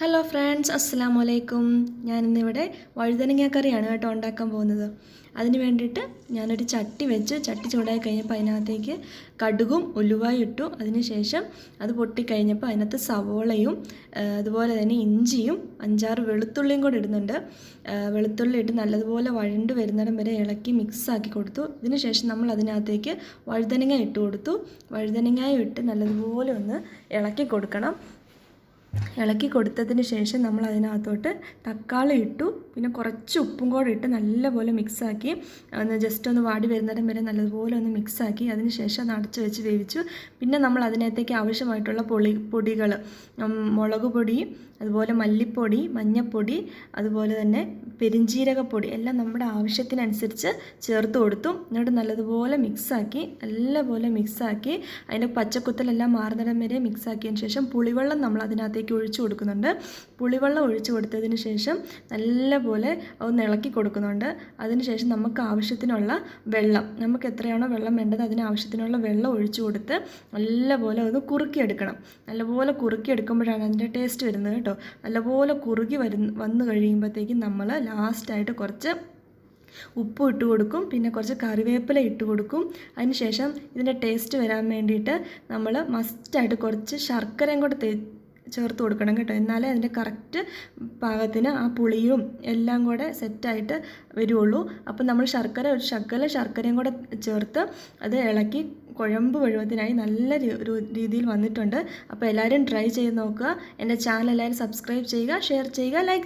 Hello friends, അസ്സലാമു അലൈക്കും. ഞാനിന്നിവിടെ വഴുതനങ്ങ കറിയാണ് കേട്ടോ ഉണ്ടാക്കാൻ പോകുന്നത്. അതിന് വേണ്ടിയിട്ട് ഞാനൊരു ചട്ടി വെച്ച് ചട്ടി ചൂടായി കഴിഞ്ഞപ്പോൾ അതിനകത്തേക്ക് കടുകും ഉലുവായും ഇട്ടു. അതിനുശേഷം അത് പൊട്ടിക്കഴിഞ്ഞപ്പോൾ അതിനകത്ത് സവോളയും അതുപോലെ തന്നെ ഇഞ്ചിയും 5-6 വെളുത്തുള്ളിയും കൂടെ ഇടുന്നുണ്ട്. വെളുത്തുള്ളി ഇട്ട് നല്ലതുപോലെ വഴണ്ട് വരുന്നിടം വരെ ഇളക്കി മിക്സാക്കി കൊടുത്തു. ഇതിനുശേഷം നമ്മൾ അതിനകത്തേക്ക് വഴുതനങ്ങ ഇട്ട് കൊടുത്തു. വഴുതനങ്ങയും ഇട്ട് നല്ലതുപോലെ ഒന്ന് ഇളക്കി കൊടുക്കണം. ഇളക്കി കൊടുത്തതിന് ശേഷം നമ്മൾ അതിനകത്തോട്ട് തക്കാളി ഇട്ടു. പിന്നെ കുറച്ച് ഉപ്പും കൂടെ ഇട്ട് നല്ലപോലെ മിക്സാക്കി ജസ്റ്റ് ഒന്ന് വാടി വരുന്നിടം വരെ നല്ലതുപോലെ ഒന്ന് മിക്സാക്കി അതിന് ശേഷം അത് അടച്ച് വെച്ച് വേവിച്ചു. പിന്നെ നമ്മൾ അതിനകത്തേക്ക് ആവശ്യമായിട്ടുള്ള പൊടികൾ മുളക് പൊടി, അതുപോലെ മല്ലിപ്പൊടി, മഞ്ഞൾപ്പൊടി, അതുപോലെ തന്നെ പെരിഞ്ജീരകപ്പൊടി എല്ലാം നമ്മുടെ ആവശ്യത്തിനനുസരിച്ച് ചേർത്ത് കൊടുത്തു. എന്നിട്ട് നല്ലതുപോലെ മിക്സാക്കി അതിൻ്റെ പച്ചക്കുത്തലെല്ലാം മാറുന്നിടം വരെ മിക്സാക്കിയതിന് ശേഷം പുളിവെള്ളം നമ്മൾ അതിനകത്തേക്ക് ഒഴിച്ചു കൊടുക്കുന്നുണ്ട്. പുളിവെള്ളം ഒഴിച്ചു കൊടുത്തതിന് ശേഷം നല്ലപോലെ ഒന്ന് ഇളക്കി കൊടുക്കുന്നുണ്ട്. അതിനുശേഷം നമുക്ക് ആവശ്യത്തിനുള്ള വെള്ളം, നമുക്ക് എത്രയാണോ വെള്ളം വേണ്ടത് അതിന് ആവശ്യത്തിനുള്ള വെള്ളം ഒഴിച്ചു കൊടുത്ത് നല്ലപോലെ ഒന്ന് കുറുക്കിയെടുക്കണം. നല്ലപോലെ കുറുക്കിയെടുക്കുമ്പോഴാണ് അതിൻ്റെ ടേസ്റ്റ് വരുന്നത് കേട്ടോ. നല്ലപോലെ കുറുകി വന്നു കഴിയുമ്പോഴത്തേക്കും നമ്മൾ ലാസ്റ്റായിട്ട് കുറച്ച് ഉപ്പ് ഇട്ട് കൊടുക്കും. പിന്നെ കുറച്ച് കറിവേപ്പില ഇട്ട് കൊടുക്കും. അതിന് ശേഷം ഇതിൻ്റെ ടേസ്റ്റ് വരാൻ വേണ്ടിയിട്ട് നമ്മൾ മസ്റ്റായിട്ട് കുറച്ച് ശർക്കരയും കൂടെ ചേർത്ത് കൊടുക്കണം കേട്ടോ. എന്നാലേ അതിൻ്റെ കറക്റ്റ് പാകത്തിന് ആ പുളിയും എല്ലാം കൂടെ സെറ്റായിട്ട് വരുള്ളൂ. അപ്പം നമ്മൾ ഒരു ശർക്കരയും കൂടെ ചേർത്ത് അത് ഇളക്കി കുഴമ്പ് പരുവത്തിനായി നല്ല ഒരു രീതിയിൽ വന്നിട്ടുണ്ട്. അപ്പോൾ എല്ലാവരും ട്രൈ ചെയ്ത് നോക്കുക. എൻ്റെ ചാനൽ എല്ലാവരും സബ്സ്ക്രൈബ് ചെയ്യുക, ഷെയർ ചെയ്യുക, ലൈക്ക്